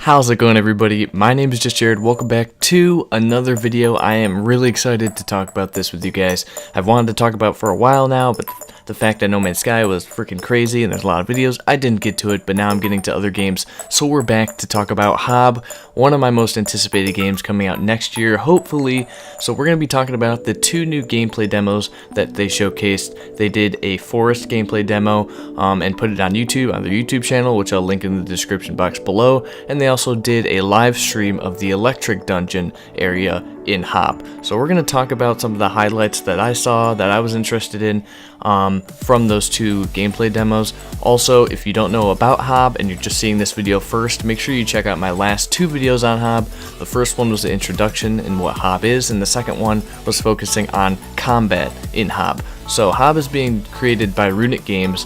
How's it going, everybody? My name is JustJarrod. Welcome back to another video. I am really excited to talk about this with you guys. I've wanted to talk about it for a while now, but the fact that No Man's Sky was freaking crazy and there's a lot of videos, I didn't get to it, but now I'm getting to other games. So we're back to talk about Hob, one of my most anticipated games coming out next year, hopefully. So we're going to be talking about the two new gameplay demos that they showcased. They did a forest gameplay demo and put it on YouTube, on their YouTube channel, which I'll link in the description box below. And they also did a live stream of the electric dungeon area in Hob. So we're going to talk about some of the highlights that I saw, that I was interested in from those two gameplay demos. Also, if you don't know about Hob and you're just seeing this video first, make sure you check out my last two videos on Hob. The first one was the introduction and what Hob is, and the second one was focusing on combat in Hob. So Hob is being created by Runic Games.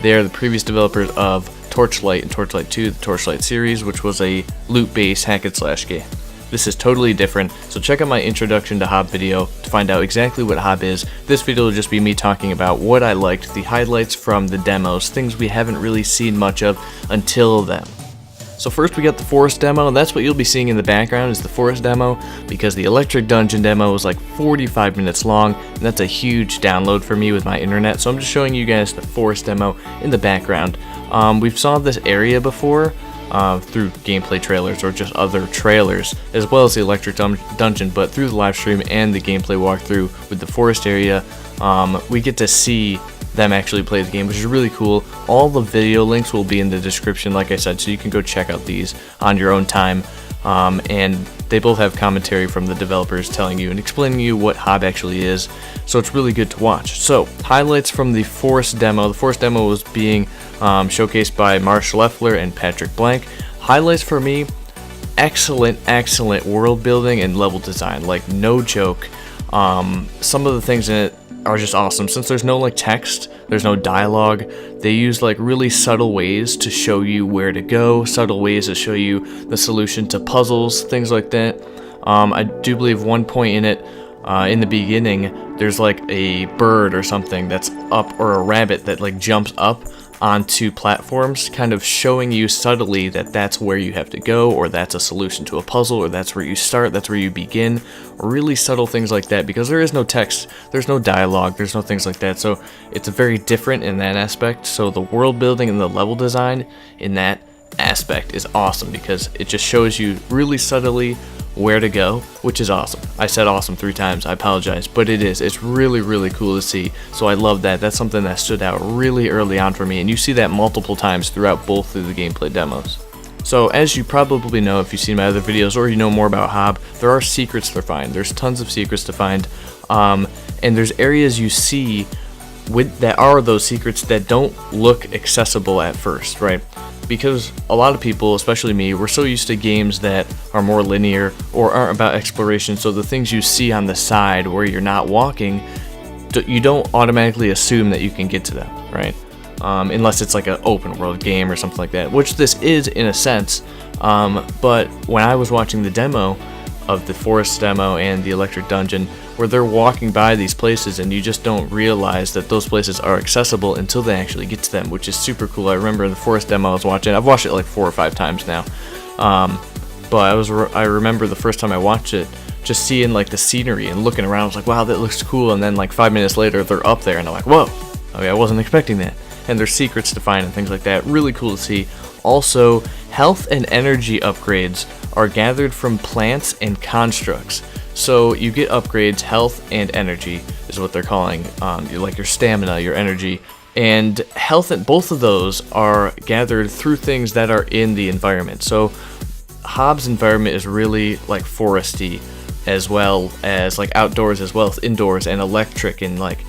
They are the previous developers of Torchlight and Torchlight 2, the Torchlight series, which was a loot-based hack-and-slash game. This is totally different, so check out my introduction to Hob video to find out exactly what Hob is. This video will just be me talking about what I liked, the highlights from the demos, things we haven't really seen much of until then. So first we got the forest demo, and that's what you'll be seeing in the background is the forest demo, because the electric dungeon demo was like 45 minutes long, and that's a huge download for me with my internet, so I'm just showing you guys the forest demo in the background. We've saw this area before through gameplay trailers or just other trailers, as well as the electric dungeon, but through the live stream and the gameplay walkthrough with the forest area, we get to see them actually play the game, which is really cool. All the video links will be in the description, like I said, so you can go check out these on your own time. And they both have commentary from the developers telling you and explaining you what Hob actually is, so it's really good to watch. So, highlights from the forest demo. The forest demo was being showcased by Marsh Leffler and Patrick Blank. Highlights for me, excellent world building and level design, like no joke. Some of the things in it are just awesome. Since there's no like text, there's no dialogue, they use like really subtle ways to show you where to go, subtle ways to show you the solution to puzzles, things like that. I do believe one point in it, in the beginning, there's like a bird or something that's up, or a rabbit that like jumps up onto platforms, kind of showing you subtly that that's where you have to go, or that's a solution to a puzzle, or that's where you start, that's where you begin. Really subtle things like that, because there is no text, there's no dialogue, there's no things like that, so it's very different in that aspect. So the world building and the level design in that aspect is awesome, because it just shows you really subtly where to go, which is awesome. I said awesome 3 times, I apologize, but it's really cool to see. So I love that. That's something that stood out really early on for me, and you see that multiple times throughout both of the gameplay demos. So as you probably know if you've seen my other videos, or you know more about Hob, there are secrets to find. There's tons of secrets to find, and there's areas you see that are those secrets that don't look accessible at first, right? Because a lot of people, especially me, we're so used to games that are more linear or aren't about exploration, so the things you see on the side where you're not walking, you don't automatically assume that you can get to them, right? Unless it's like an open world game or something like that, which this is in a sense. But when I was watching the demo of the forest demo and the electric dungeon, where they're walking by these places and you just don't realize that those places are accessible until they actually get to them, which is super cool. I remember in the forest demo I was watching, I've watched it like 4 or 5 times now, but I remember the first time I watched it, just seeing like the scenery and looking around, I was like, wow, that looks cool, and then like 5 minutes later they're up there and I'm like, whoa, okay, I wasn't expecting that. And there's secrets to find and things like that, really cool to see. Also, health and energy upgrades are gathered from plants and constructs. So you get upgrades, health and energy is what they're calling, like your stamina, your energy, and health, and both of those are gathered through things that are in the environment. So Hob's environment is really like foresty, as well as like outdoors, as well as indoors, and electric, and like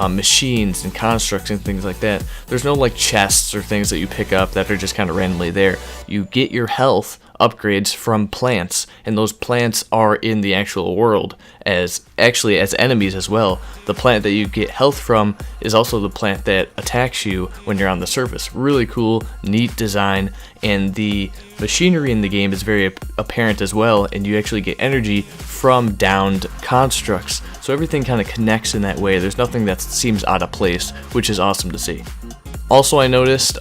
machines and constructs and things like that. There's no like chests or things that you pick up that are just kind of randomly there. You get your health upgrades from plants, and those plants are in the actual world as enemies as well. The plant that you get health from is also the plant that attacks you when you're on the surface. Really cool, neat design, and the machinery in the game is very apparent as well, and you actually get energy from downed constructs. So everything kind of connects in that way. There's nothing that seems out of place, which is awesome to see. Also, I noticed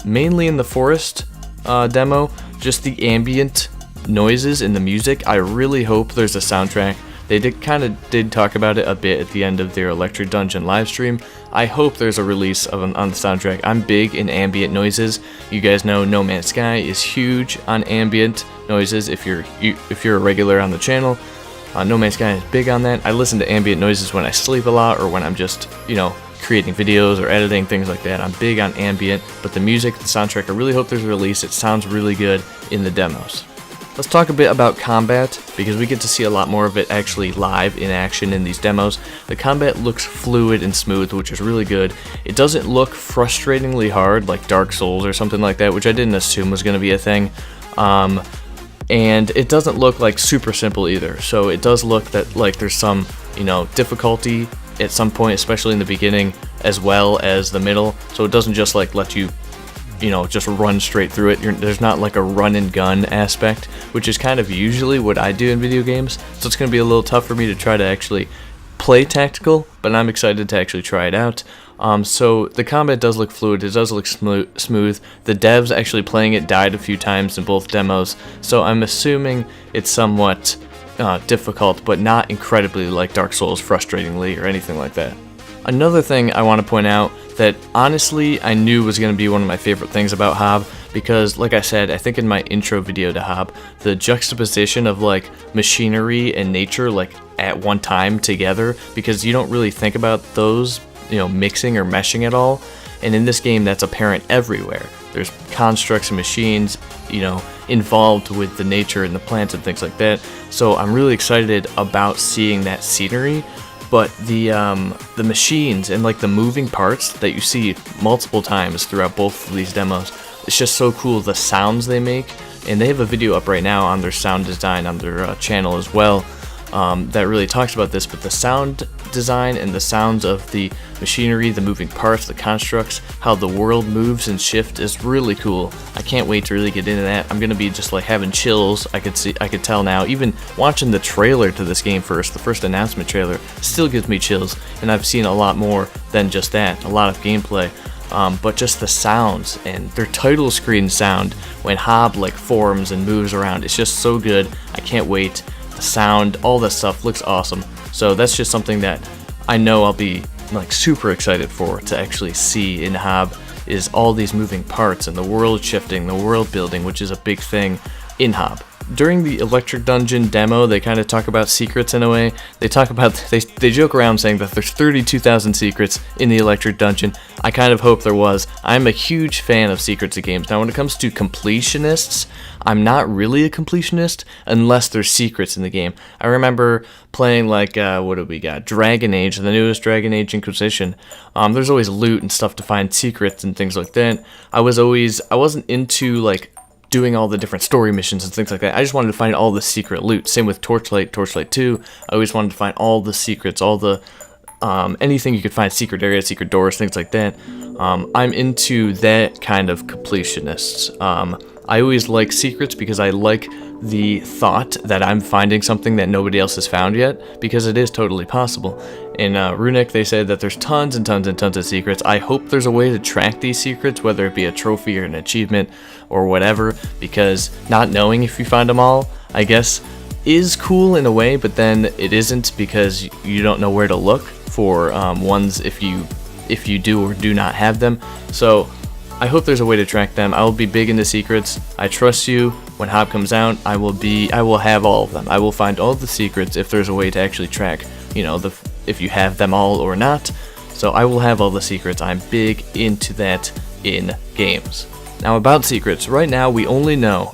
mainly in the forest demo, just the ambient noises in the music. I really hope there's a soundtrack. They did talk about it a bit at the end of their Electric Dungeon live stream. I hope there's a release on the soundtrack. I'm big in ambient noises. You guys know No Man's Sky is huge on ambient noises. If you're a regular on the channel, No Man's Sky is big on that. I listen to ambient noises when I sleep a lot, or when I'm just, creating videos or editing, things like that. I'm big on ambient, but the music, the soundtrack, I really hope there's a release. It sounds really good in the demos. Let's talk a bit about combat, because we get to see a lot more of it actually live in action in these demos. The combat looks fluid and smooth, which is really good. It doesn't look frustratingly hard like Dark Souls or something like that, which I didn't assume was going to be a thing. And it doesn't look like super simple either. So it does look that like there's some, difficulty at some point, especially in the beginning as well as the middle. So it doesn't just like let you just run straight through it. There's not like a run and gun aspect, which is kind of usually what I do in video games. So it's going to be a little tough for me to try to actually play tactical, but I'm excited to actually try it out. So the combat does look fluid, it does look smooth. The devs actually playing it died a few times in both demos, so I'm assuming it's somewhat difficult, but not incredibly like Dark Souls frustratingly or anything like that. Another thing I want to point out that honestly I knew was going to be one of my favorite things about Hob, because like I said, I think in my intro video to Hob, the juxtaposition of like machinery and nature like at one time together, because you don't really think about those mixing or meshing at all, and in this game that's apparent everywhere. There's constructs and machines involved with the nature and the plants and things like that, so I'm really excited about seeing that scenery. But the machines and like the moving parts that you see multiple times throughout both of these demos, it's just so cool, the sounds they make. And they have a video up right now on their sound design on their channel as well, that really talks about this. But the sound design and the sounds of the machinery, the moving parts, the constructs, how the world moves and shifts is really cool. I can't wait to really get into that. I'm gonna be just like having chills. I could tell now, even watching the trailer to this game first, the first announcement trailer, still gives me chills. And I've seen a lot more than just that, a lot of gameplay. But just the sounds and their title screen sound when Hob like forms and moves around, it's just so good. I can't wait. The sound, all that stuff looks awesome. So that's just something that I know I'll be like super excited for to actually see in Hob, is all these moving parts and the world shifting, the world building, which is a big thing in Hob. During the Electric Dungeon demo, they kind of talk about secrets in a way. They talk about, they joke around saying that there's 32,000 secrets in the Electric Dungeon. I kind of hope there was. I'm a huge fan of secrets of games. Now when it comes to completionists, I'm not really a completionist unless there's secrets in the game. I remember playing like, what do we got? Dragon Age, the newest Dragon Age Inquisition. There's always loot and stuff to find secrets and things like that. I wasn't into like doing all the different story missions and things like that. I just wanted to find all the secret loot. Same with Torchlight 2. I always wanted to find all the secrets, all the anything you could find, secret areas, secret doors, things like that. I'm into that kind of completionists. I always like secrets because I like the thought that I'm finding something that nobody else has found yet, because it is totally possible. In Runic, they said that there's tons and tons and tons of secrets. I hope there's a way to track these secrets, whether it be a trophy or an achievement or whatever, because not knowing if you find them all, I guess, is cool in a way, but then it isn't, because you don't know where to look for ones if you do or do not have them. So I hope there's a way to track them. I will be big into secrets. I trust you. When Hob comes out, I will have all of them. I will find all the secrets if there's a way to actually track, if you have them all or not. So I will have all the secrets. I'm big into that in games. Now about secrets, right now we only know,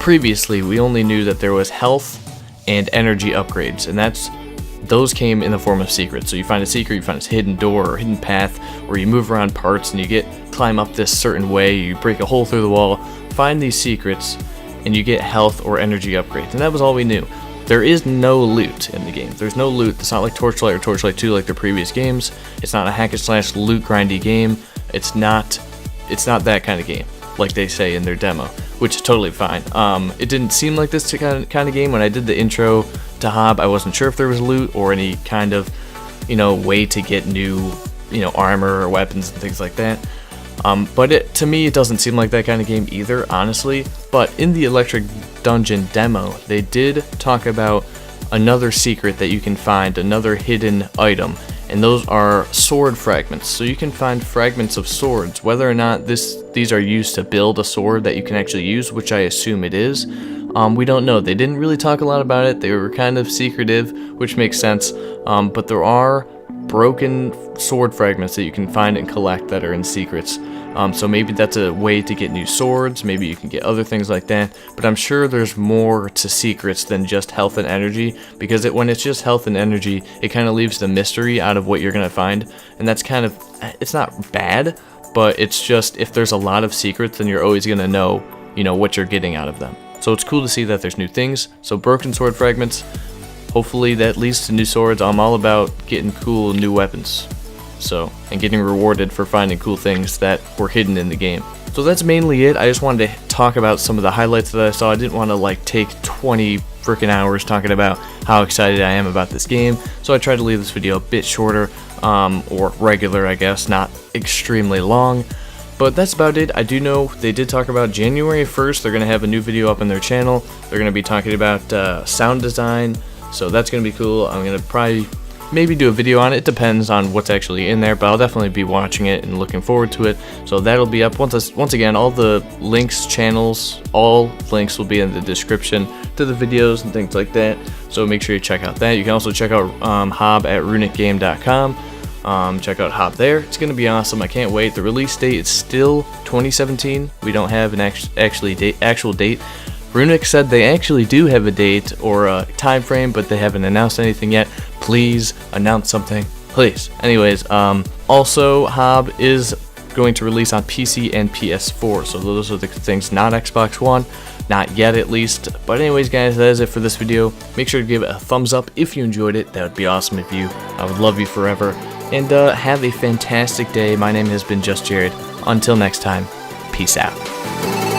previously we only knew that there was health and energy upgrades, and those came in the form of secrets. So you find a secret, you find a hidden door or hidden path, or you move around parts and you climb up this certain way, you break a hole through the wall, find these secrets, and you get health or energy upgrades. And that was all we knew. There is no loot in the game. There's no loot. It's not like Torchlight or Torchlight 2 like their previous games. It's not a hack and slash loot grindy game. It's not that kind of game, like they say in their demo, which is totally fine. It didn't seem like this kind of game when I did the intro to Hob. I wasn't sure if there was loot or any kind of, way to get new, armor or weapons and things like that. But to me, it doesn't seem like that kind of game either, honestly. But in the Electric Dungeon demo, they did talk about another secret that you can find, another hidden item, and those are sword fragments. So you can find fragments of swords, whether or not these are used to build a sword that you can actually use, which I assume it is. We don't know. They didn't really talk a lot about it. They were kind of secretive, which makes sense. But there are broken sword fragments that you can find and collect that are in secrets. So maybe that's a way to get new swords, maybe you can get other things like that, but I'm sure there's more to secrets than just health and energy, because when it's just health and energy, it kind of leaves the mystery out of what you're going to find, and that's kind of, it's not bad, but it's just, if there's a lot of secrets, then you're always going to know, what you're getting out of them. So it's cool to see that there's new things. So broken sword fragments, hopefully that leads to new swords. I'm all about getting cool new weapons. And getting rewarded for finding cool things that were hidden in the game. So that's mainly it. I just wanted to talk about some of the highlights that I saw. I didn't want to take 20 freaking hours talking about how excited I am about this game. So I tried to leave this video a bit shorter, or regular, I guess, not extremely long. But that's about it. I do know they did talk about January 1st. They're going to have a new video up on their channel. They're going to be talking about sound design. So that's going to be cool. I'm going to probably maybe do a video on it. It depends on what's actually in there, but I'll definitely be watching it and looking forward to it. So that'll be up once again. All the links, channels, all links will be in the description to the videos and things like that. So make sure you check out that. You can also check out Hob at runicgame.com. Check out Hob there. It's gonna be awesome. I can't wait. The release date is still 2017. We don't have an actual date. Runic said they actually do have a date or a time frame, but they haven't announced anything yet. Please announce something, please. Anyways, also Hob is going to release on PC and PS4, so those are the things, not Xbox One, not yet at least. But anyways, guys, that is it for this video. Make sure to give it a thumbs up if you enjoyed it. That would be awesome if you. I would love you forever. And have a fantastic day. My name has been JustJarrod. Until next time, peace out.